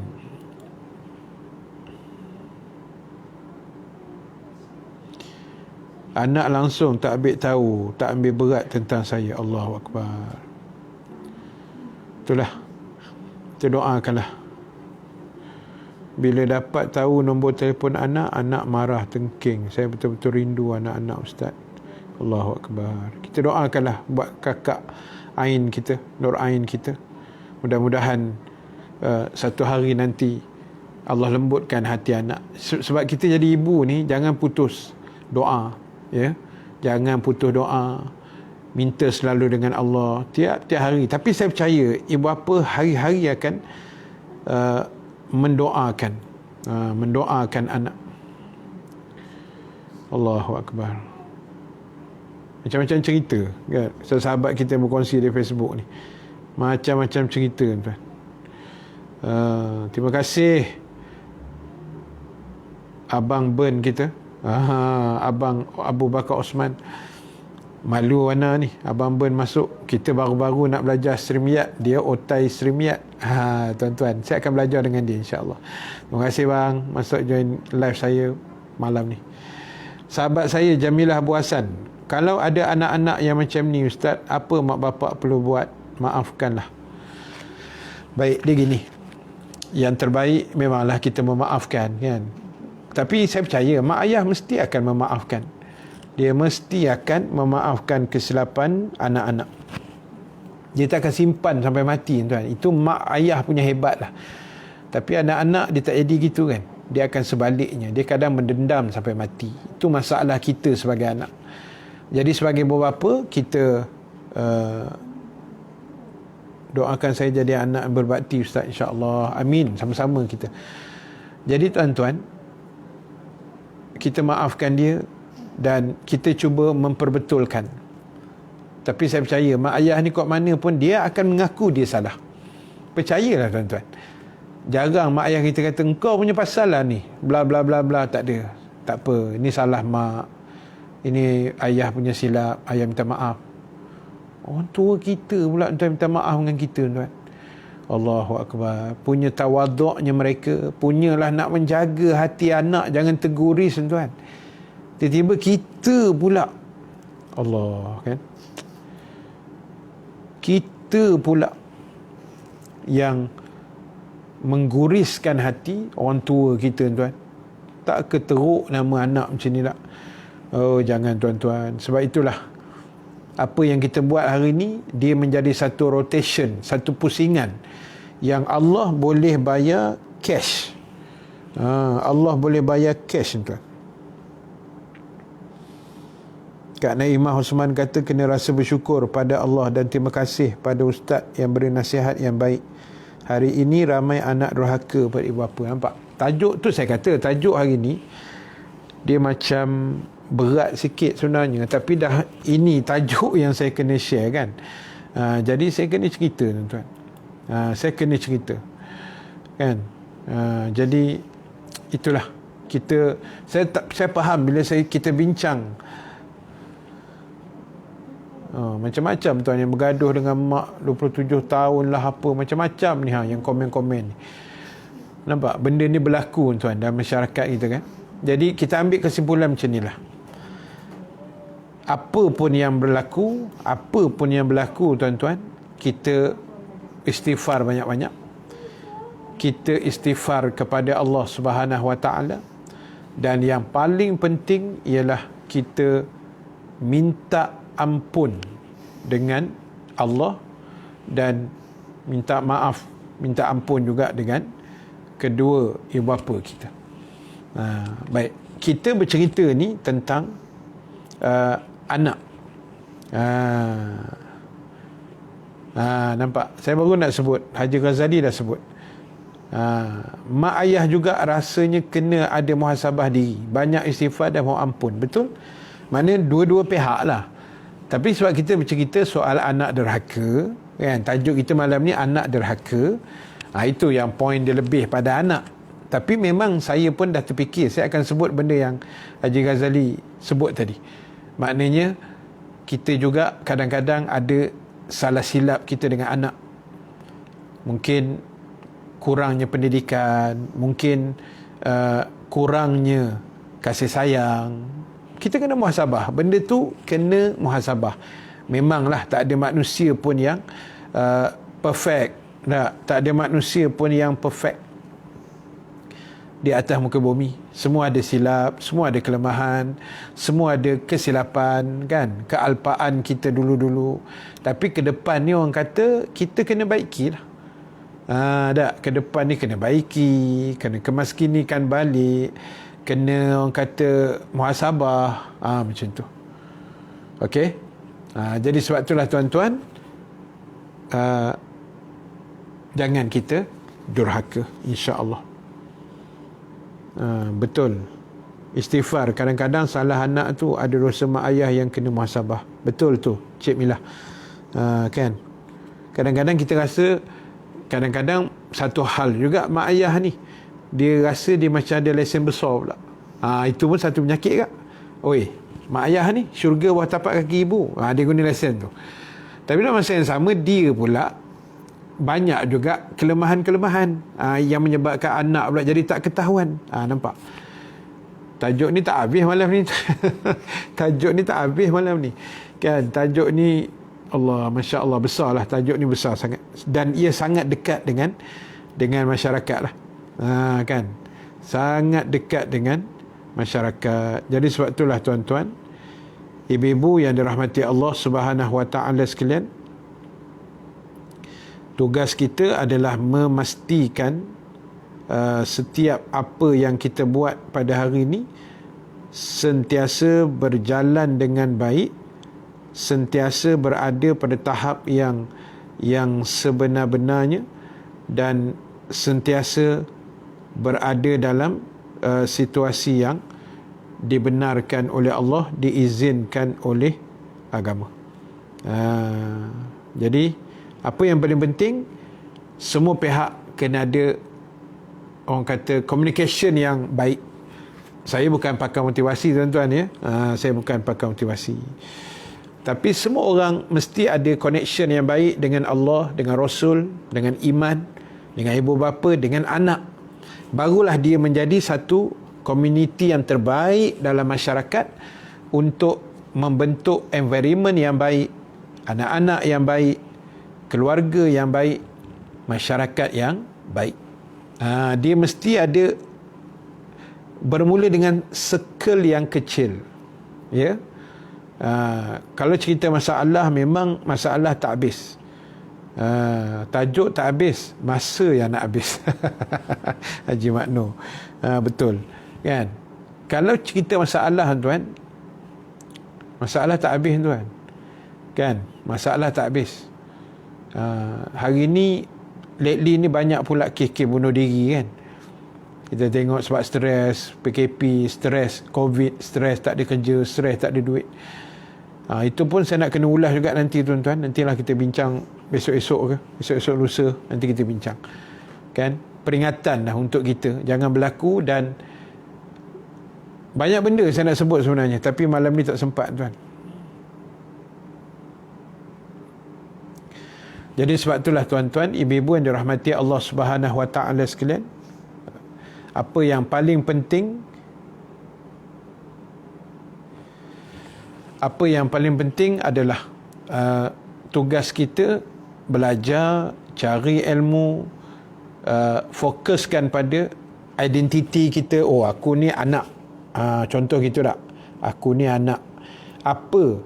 Anak langsung tak ambil tahu, tak ambil berat tentang saya. Allahu Akbar. Itulah. Kita doakanlah. Bila dapat tahu nombor telefon anak marah tengking. Saya betul-betul rindu anak-anak ustaz. Allahu Akbar. Kita doakanlah buat kakak Ain kita, Nur Ain kita. Mudah-mudahan satu hari nanti Allah lembutkan hati anak. Sebab kita jadi ibu ni, jangan putus doa. Ya, jangan putus doa. Minta selalu dengan Allah tiap-tiap hari. Tapi saya percaya ibu bapa hari-hari akan mendoakan anak. Allahu Akbar. Macam-macam cerita kan, sahabat kita yang berkongsi di Facebook ni, macam-macam cerita tuan. Terima kasih Abang Ben kita, Abang Abu Bakar Osman. Malu mana ni, Abang Ben masuk, kita baru-baru nak belajar Streamyard, dia otai Streamyard. Tuan-tuan, saya akan belajar dengan dia insya-Allah. Terima kasih bang masuk join live saya malam ni. Sahabat saya Jamilah Abu Hasan, kalau ada anak-anak yang macam ni ustaz, apa mak bapak perlu buat? Maafkanlah. Baik, dia gini, yang terbaik memanglah kita memaafkan kan. Tapi saya percaya mak ayah mesti akan memaafkan. Dia mesti akan memaafkan kesilapan anak-anak. Dia tak akan simpan sampai mati tuan. Itu mak ayah punya hebat lah. Tapi anak-anak dia tak jadi gitu kan. Dia akan sebaliknya. Dia kadang mendendam sampai mati. Itu masalah kita sebagai anak. Jadi sebagai bapa, kita doakan saya jadi anak yang berbakti ustaz insya-Allah. Amin. Sama-sama kita. Jadi tuan-tuan, kita maafkan dia dan kita cuba memperbetulkan Tapi saya percaya mak ayah ni kat mana pun dia akan mengaku dia salah. Percayalah tuan-tuan. Jarang mak ayah kita kata engkau punya pasal lah ni, bla bla bla bla. Tak ada. Tak apa, ini salah mak, ini ayah punya silap, ayah minta maaf. Orang tua kita pula tuan minta maaf dengan kita tuan. Allahu Akbar. Punya tawaduknya mereka, punyalah nak menjaga hati anak jangan terguris tuan. Tiba-tiba kita pula, Allah kan, kita pula yang mengguriskan hati orang tua kita tuan. Tak keteruk nama anak macam ni lah. Oh jangan tuan-tuan. Sebab itulah apa yang kita buat hari ni, dia menjadi satu rotation, satu pusingan yang Allah boleh bayar cash. Allah boleh bayar cash tuan. Kak Naimah Osman kata kena rasa bersyukur pada Allah dan terima kasih pada ustaz yang beri nasihat yang baik. Hari ini ramai anak durhaka pada ibu bapa. Nampak? Tajuk tu saya kata, tajuk hari ni dia macam berat sikit sebenarnya, tapi dah ini tajuk yang saya kena share kan. Jadi saya kena cerita tuan-tuan. Saya kena cerita kan. Jadi itulah kita, saya faham bila kita bincang macam-macam tuan yang bergaduh dengan mak 27 tahun lah apa macam-macam ni yang komen-komen ni. Nampak benda ni berlaku tuan dalam masyarakat kita kan. Jadi kita ambil kesimpulan macam ni lah. Apa pun yang berlaku tuan-tuan, kita istighfar banyak-banyak. Kita istighfar kepada Allah Subhanahu Wa Taala, dan yang paling penting ialah kita minta ampun dengan Allah dan minta maaf, minta ampun juga dengan kedua ibu bapa kita. Baik, kita bercerita ni tentang anak. Nampak? Saya baru nak sebut, Haji Ghazali dah sebut. Mak ayah juga rasanya kena ada muhasabah diri, banyak istighfar dan mohon ampun. Betul? Maknanya dua-dua pihak lah. Tapi sebab kita bercerita soal anak derhaka kan, tajuk kita malam ni anak derhaka. Itu yang poin dia lebih pada anak. Tapi memang saya pun dah terfikir saya akan sebut benda yang Haji Ghazali sebut tadi. Maknanya kita juga kadang-kadang ada salah silap kita dengan anak. Mungkin kurangnya pendidikan, mungkin kurangnya kasih sayang. Kita kena muhasabah. Benda tu kena muhasabah. Memanglah tak ada manusia pun yang perfect. Tak ada manusia pun yang perfect di atas muka bumi. Semua ada silap, semua ada kelemahan, semua ada kesilapan kan, kealpaan kita dulu-dulu. Tapi ke depan ni orang kata kita kena baiki lah. Ke depan ni kena baiki, kena kemaskinikan balik, kena orang kata muhasabah, macam tu. Okey. Jadi sebab itulah tuan-tuan, jangan kita durhaka, insya-Allah. Betul. Istighfar. Kadang-kadang salah anak tu ada dosa mak ayah yang kena muhasabah. Betul tu, Cik Milah. Kan? Kadang-kadang kita rasa, kadang-kadang satu hal juga mak ayah ni, dia rasa dia macam ada lesen besar pula. Itu pun satu penyakit kak. Oi, mak ayah ni syurga bawah tapak kaki ibu. Dia guna lesen tu. Tapi dalam masa yang sama dia pula banyak juga kelemahan-kelemahan yang menyebabkan anak pula jadi tak ketahuan. Nampak? Tajuk ni tak habis malam ni. Tajuk ni tak habis malam ni. Kan? Tajuk ni, Allah, Masya Allah, besar lah. Tajuk ni besar sangat. Dan ia sangat dekat dengan masyarakat lah. Kan? Sangat dekat dengan masyarakat. Jadi sebab itulah tuan-tuan, ibu-ibu yang dirahmati Allah Subhanahu Wa Taala sekalian, tugas kita adalah memastikan setiap apa yang kita buat pada hari ini sentiasa berjalan dengan baik, sentiasa berada pada tahap yang sebenar-benarnya, dan sentiasa berada dalam situasi yang dibenarkan oleh Allah, diizinkan oleh agama. Jadi apa yang paling penting, semua pihak kena ada, orang kata, communication yang baik. Saya bukan pakar motivasi tuan-tuan ya. Saya bukan pakar motivasi. Tapi semua orang mesti ada connection yang baik dengan Allah, dengan Rasul, dengan iman, dengan ibu bapa, dengan anak. Barulah dia menjadi satu community yang terbaik dalam masyarakat untuk membentuk environment yang baik, anak-anak yang baik, keluarga yang baik, masyarakat yang baik. Dia mesti ada, bermula dengan circle yang kecil. Ya. Kalau cerita masalah, memang masalah tak habis. Tajuk tak habis, masa yang nak habis. Haji Makno. Betul. Kan? Kalau cerita masalah tuan, masalah tak habis tuan. Kan? Masalah tak habis. Hari ni, lately ni banyak pula kes-kes bunuh diri kan. Kita tengok sebab stres, PKP, stres, COVID, stres tak ada kerja, stres tak ada duit. Itu pun saya nak kena ulas juga nanti tuan-tuan. Nantilah kita bincang besok-esok ke, besok-esok lusa, nanti kita bincang. Kan? Peringatan lah untuk kita. Jangan berlaku, dan banyak benda saya nak sebut sebenarnya, tapi malam ni tak sempat tuan. Jadi sebab itulah tuan-tuan, ibu-ibu yang dirahmati Allah Subhanahu Wa Taala sekalian, apa yang paling penting, adalah tugas kita belajar, cari ilmu, fokuskan pada identiti kita. Oh, aku ni anak. Contoh gitu tak? Aku ni anak. Apa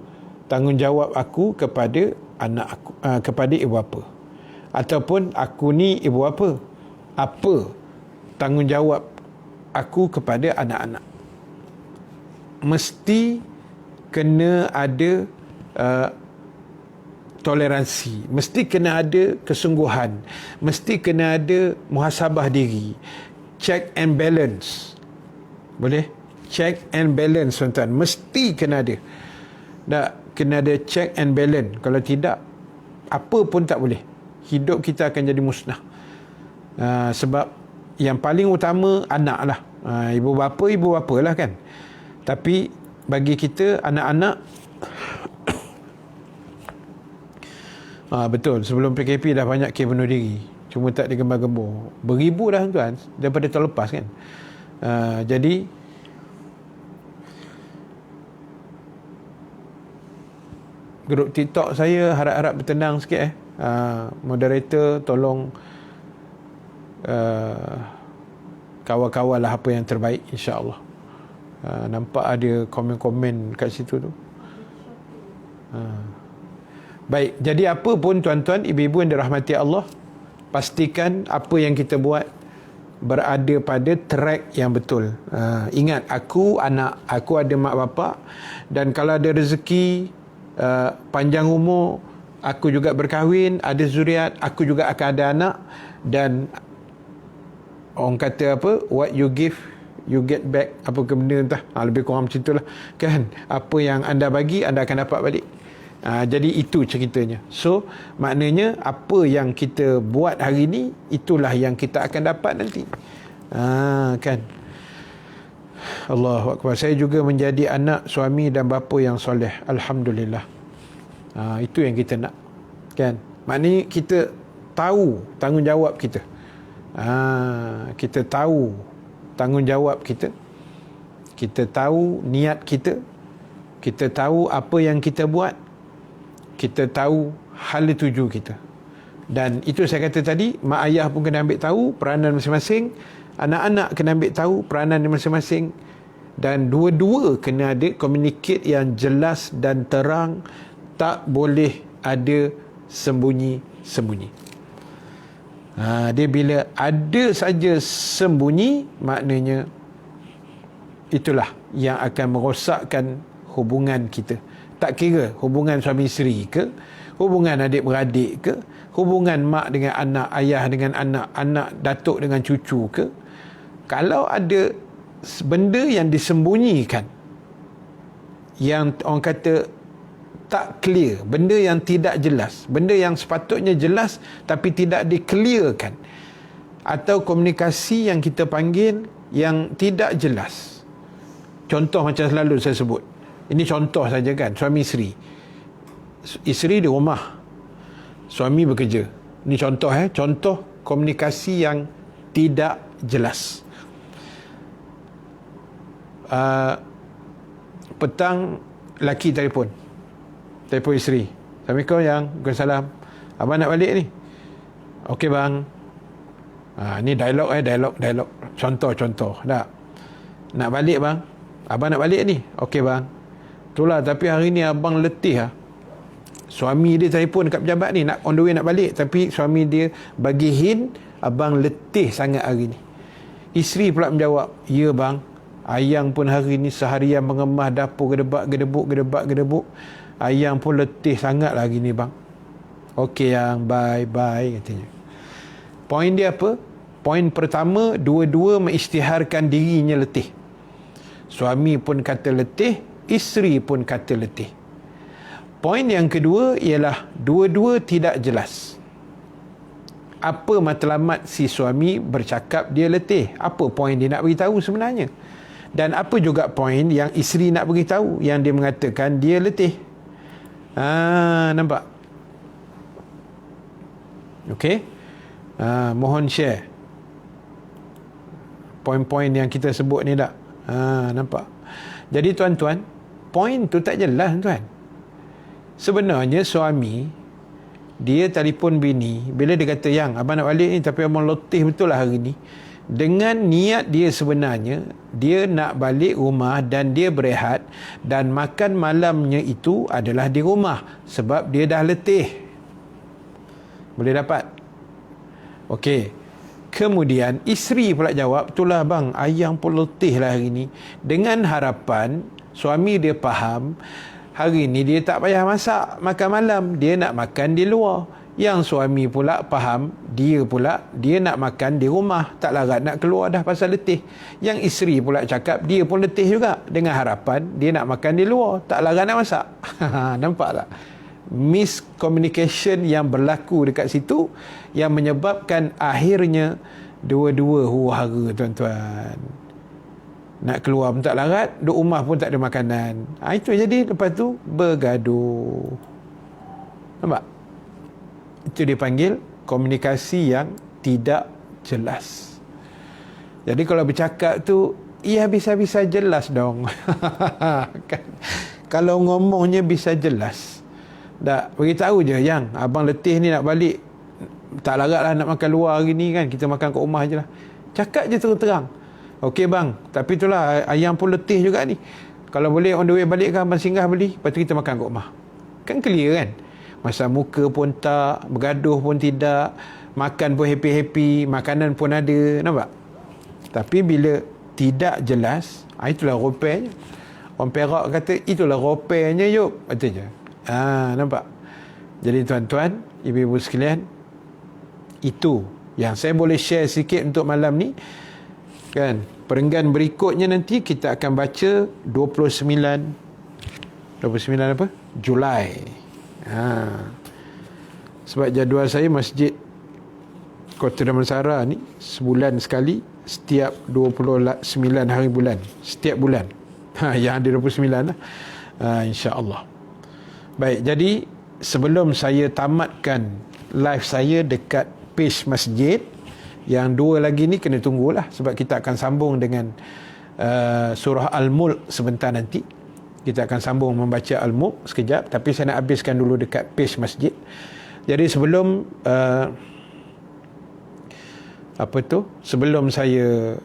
tanggungjawab aku kepada anak aku, kepada ibu bapa? Ataupun aku ni ibu bapa, apa tanggungjawab aku kepada anak-anak? Mesti kena ada toleransi, mesti kena ada kesungguhan, mesti kena ada muhasabah diri, check and balance. Boleh? Check and balance tuan-tuan, mesti kena ada. Kena ada check and balance. Kalau tidak, apa pun tak boleh. Hidup kita akan jadi musnah. Sebab yang paling utama anak lah. Ibu bapa lah kan. Tapi bagi kita, anak-anak, betul, sebelum PKP dah banyak kes bunuh diri, cuma tak digembar-gembor. Beribu dah tuan, daripada tahun lepas kan. Jadi grup TikTok saya harap-harap bertenang sikit moderator tolong kawal-kawal lah apa yang terbaik, insya-Allah. Nampak ada komen-komen kat situ tu. Baik, jadi apa pun tuan-tuan, ibu-ibu yang dirahmati Allah, pastikan apa yang kita buat berada pada track yang betul. Ingat, aku anak, aku ada mak bapak, dan kalau ada rezeki, panjang umur, aku juga berkahwin, ada zuriat, aku juga akan ada anak. Dan orang kata apa, what you give, you get back, apa ke benda entah, lebih kurang macam itulah kan. Apa yang anda bagi, anda akan dapat balik. Jadi itu ceritanya. So maknanya apa yang kita buat hari ni, itulah yang kita akan dapat nanti. Kan. Allahu Akbar. Saya juga menjadi anak, suami dan bapa yang soleh, alhamdulillah. Itu yang kita nak, kan. Maknanya kita tahu tanggungjawab kita. Kita tahu tanggungjawab kita. Kita tahu niat kita. Kita tahu apa yang kita buat. Kita tahu hal tuju kita. Dan itu saya kata tadi, mak ayah pun kena ambil tahu peranan masing-masing, anak-anak kena ambil tahu peranan masing-masing, dan dua-dua kena ada communicate yang jelas dan terang. Tak boleh ada sembunyi-sembunyi. Dia bila ada saja sembunyi, maknanya itulah yang akan merosakkan hubungan kita. Tak kira hubungan suami isteri ke, hubungan adik-beradik ke, hubungan mak dengan anak, ayah dengan anak, anak datuk dengan cucu ke. Kalau ada benda yang disembunyikan, yang orang kata tak clear, benda yang tidak jelas, benda yang sepatutnya jelas tapi tidak di-clearkan, atau komunikasi yang kita panggil yang tidak jelas. Contoh macam selalu saya sebut, ini contoh saja kan, suami isteri di rumah, suami bekerja. Ini contoh contoh komunikasi yang tidak jelas. Petang laki telefon isteri, Assalamualaikum yang, Waalaikumsalam, abang nak balik ni. Okey bang. Ni dialog contoh tak, nak balik bang, abang nak balik ni. Okey bang, itulah, tapi hari ni abang letih Suami dia telefon dekat pejabat ni, nak on the way nak balik, tapi suami dia bagi hint, abang letih sangat hari ni. Isteri pula menjawab, ya bang, ayang pun hari ni seharian mengemas dapur, gedebuk. Ayang pun letih sangat lagi ni bang. Okey yang, bye katanya. Poin dia apa? Poin pertama, dua-dua mengisytiharkan dirinya letih. Suami pun kata letih, isteri pun kata letih. Poin yang kedua ialah dua-dua tidak jelas. Apa matlamat si suami bercakap dia letih? Apa poin dia nak beritahu sebenarnya? Dan apa juga poin yang isteri nak beritahu, yang dia mengatakan dia letih? Nampak? Okey? Mohon share poin-poin yang kita sebut ni tak? Nampak? Jadi tuan-tuan, poin tu tak jelas tuan. Sebenarnya suami dia telefon bini, bila dia kata, yang abang nak balik ni tapi abang letih betul lah hari ni, dengan niat dia sebenarnya dia nak balik rumah dan dia berehat, dan makan malamnya itu adalah di rumah sebab dia dah letih. Boleh dapat? Okey. Kemudian isteri pula jawab, itulah bang, ayang pun letih lah hari ni, dengan harapan suami dia faham hari ni dia tak payah masak makan malam, dia nak makan di luar. Yang suami pula faham, dia nak makan di rumah, tak larat nak keluar dah pasal letih. Yang isteri pula cakap dia pun letih juga, dengan harapan dia nak makan di luar, tak larat nak masak. Nampak tak? Miscommunication yang berlaku dekat situ, yang menyebabkan akhirnya dua-dua huru-hara tuan-tuan. Nak keluar pun tak larat, duduk rumah pun tak ada makanan. Itu jadi lepas tu bergaduh. Nampak? Itu dipanggil komunikasi yang tidak jelas. Jadi kalau bercakap tu, bisa-bisa jelas dong. Kan? Kalau ngomongnya bisa jelas. Tak, beritahu je, yang abang letih ni nak balik, tak larat lah nak makan luar hari ni kan, kita makan kat rumah je lah. Cakap je terang-terang. Okey bang, tapi itulah, ayang pun letih juga ni, kalau boleh on the way balik kan abang singgah beli, lepas tu kita makan kat rumah. Kan clear kan? Masa muka pun tak, bergaduh pun tidak, makan pun happy-happy, makanan pun ada. Nampak? Tapi bila tidak jelas, itulah ropenya. Orang Perak kata, itulah ropenya yuk, kata je. Nampak? Jadi tuan-tuan, ibu-ibu sekalian, itu yang saya boleh share sikit untuk malam ni kan. Perenggan berikutnya nanti kita akan baca 29 apa? Julai. Sebab jadual saya masjid Kota Damansara ni sebulan sekali, setiap 29 hari bulan, setiap bulan. Yang ada 29 lah. InsyaAllah. Baik, jadi sebelum saya tamatkan live saya dekat page masjid, yang dua lagi ni kena tunggulah, sebab kita akan sambung dengan surah Al-Mulk sebentar nanti. Kita akan sambung membaca Al-Mulk sekejap, tapi saya nak habiskan dulu dekat page masjid. Jadi sebelum sebelum saya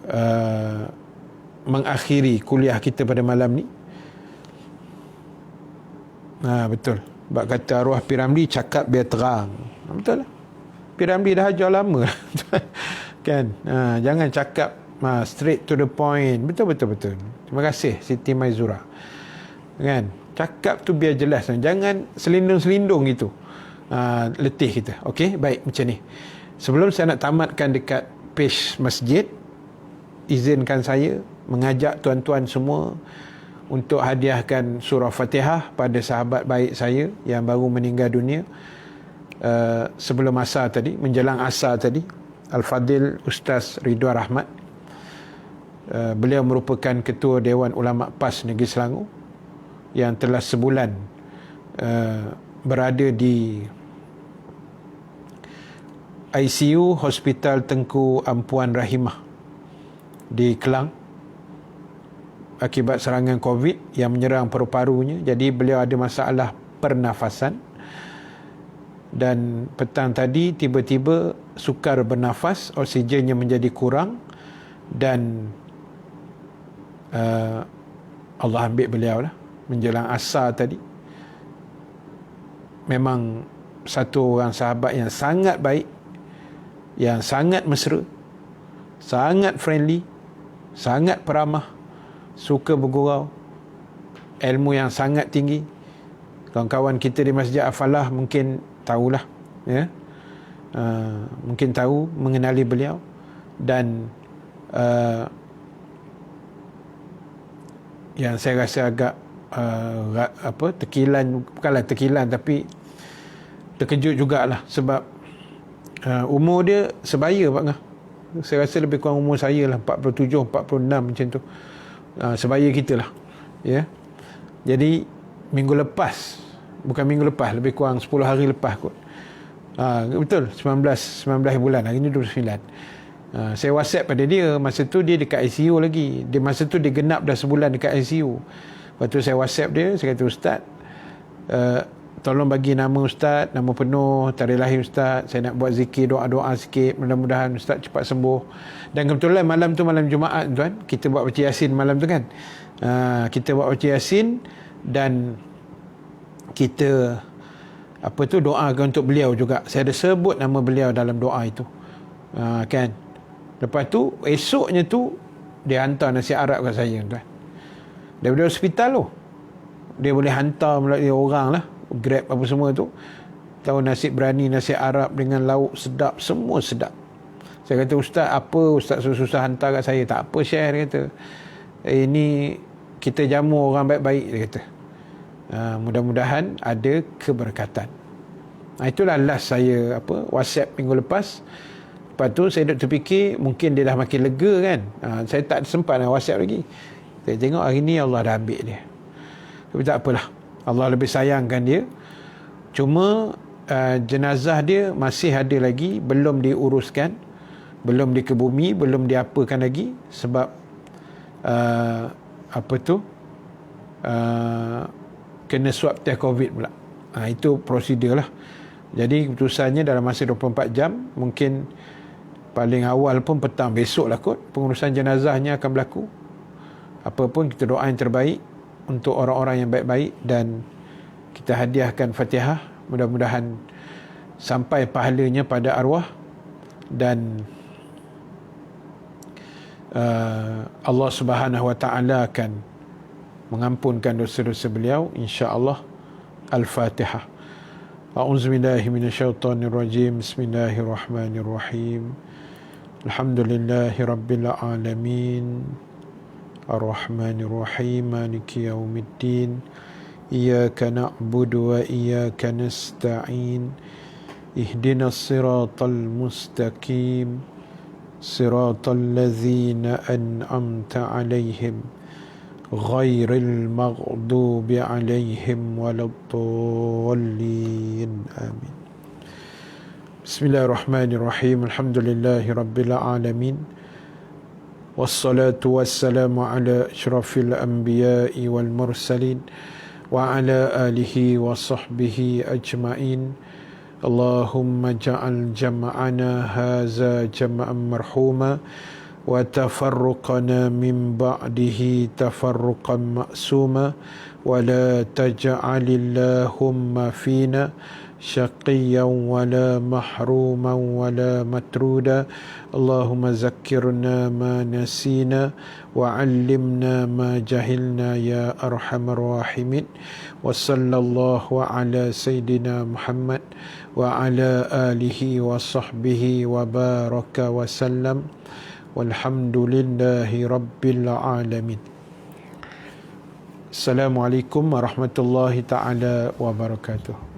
mengakhiri kuliah kita pada malam ni, betul, bab kata arwah Piramli cakap biar terang. Betul lah, Piramli dah ajar lama. Kan? Jangan cakap straight to the point. Betul. Terima kasih Siti Maizura. Kan? Cakap tu biar jelas, jangan selindung-selindung gitu. Letih kita. Okey, baik, macam ni. Sebelum saya nak tamatkan dekat page masjid, izinkan saya mengajak tuan-tuan semua untuk hadiahkan surah Fatihah pada sahabat baik saya yang baru meninggal dunia sebelum asar tadi, menjelang asar tadi, Al-Fadil Ustaz Ridwan Rahmat. Beliau merupakan Ketua Dewan Ulama PAS Negeri Selangor yang telah sebulan berada di ICU Hospital Tengku Ampuan Rahimah di Kelang akibat serangan COVID yang menyerang paru-parunya. Jadi beliau ada masalah pernafasan, dan petang tadi tiba-tiba sukar bernafas, oksigennya menjadi kurang, dan Allah ambil beliau lah menjelang asar tadi. Memang satu orang sahabat yang sangat baik, yang sangat mesra, sangat friendly, sangat peramah, suka bergurau, ilmu yang sangat tinggi. Kawan-kawan kita di Masjid Al-Falah mungkin tahulah, ya, mungkin tahu, mengenali beliau. Dan yang saya rasa agak terkilan, bukanlah terkilan tapi terkejut jugalah, sebab umur dia sebaya Pak Ngah. Saya rasa lebih kurang umur saya lah, 47, 46 macam tu. Sebaya kita lah, ya. Jadi minggu lepas, bukan minggu lepas, lebih kurang 10 hari lepas kot. Betul, 19 bulan, hari ni 29. Saya WhatsApp pada dia, masa tu dia dekat ICU lagi. Masa tu dia genap dah sebulan dekat ICU. Lepas tu saya WhatsApp dia, saya kata, Ustaz, tolong bagi nama Ustaz, nama penuh, tarikh lahir Ustaz, saya nak buat zikir, doa-doa sikit, mudah-mudahan Ustaz cepat sembuh. Dan kebetulan malam tu malam Jumaat tuan, kita buat baca Yasin malam tu kan. Kita buat baca Yasin, dan kita doakan untuk beliau juga. Saya ada sebut nama beliau dalam doa itu, kan. Lepas tu esoknya tu dia hantar nasi Arab kat saya tuan, daripada hospital tu. Dia boleh hantar melalui orang lah, Grab apa semua tu. Tahu nasi berani, nasi Arab dengan lauk sedap, semua sedap. Saya kata, Ustaz, apa Ustaz susah-susah hantar kat saya? Tak apa, share, dia kata. Ini kita jamu orang baik-baik, dia kata. Mudah-mudahan ada keberkatan. Itulah last saya WhatsApp minggu lepas. Lepas tu saya duk terfikir, mungkin dia dah makin lega kan. Saya tak sempat nak WhatsApp lagi. Saya tengok hari ni Allah dah ambil dia. Tapi tak apalah, Allah lebih sayangkan dia. Cuma jenazah dia masih ada lagi, belum diuruskan, belum dikebumi, belum diapakan lagi. Sebab kena swab test COVID pula. Itu prosedur lah. Jadi keputusannya dalam masa 24 jam, mungkin paling awal pun petang besok lah kot, pengurusan jenazahnya akan berlaku. Apa pun kita doa yang terbaik untuk orang-orang yang baik-baik, dan kita hadiahkan Fatihah, mudah-mudahan sampai pahalanya pada arwah, dan Allah Subhanahu wa taala akan mengampunkan dosa-dosa beliau, insya-Allah. Al-Fatihah. A'udzubillahi minasyaitonirrajim. Bismillahirrahmanirrahim. Alhamdulillahi rabbil alamin. Ar-Rahmanir-Rahim. Maliki yaumiddin. Iyyaka na'budu wa iyyaka nasta'in. Ihdinas siratal mustaqim. Siratal ladzina an'amta 'alaihim ghairil maghdubi 'alaihim waladdallin. Amin. Bismillahirrahmanirrahim. Alhamdulillahi rabbil alamin. Wassalatu wassalamu ala asyrafil anbiya'i wal mursalin wa ala alihi wa sahbihi ajma'in. Allahumma ja'al jam'ana haza jam'an marhuma wa tafarruqana min ba'dihi tafarruqan ma'suma wa la taj'alillahumma fina syaqiyyan wa la mahruman wa la matruda. Allahumma zakkirna ma nasina wa 'allimna ma jahilna ya arhamar rahimin. Wa sallallahu ala sayyidina Muhammad wa ala alihi wa sahbihi wa baraka wa sallam. Walhamdulillahi rabbil alamin. Assalamualaikum warahmatullahi taala wabarakatuh.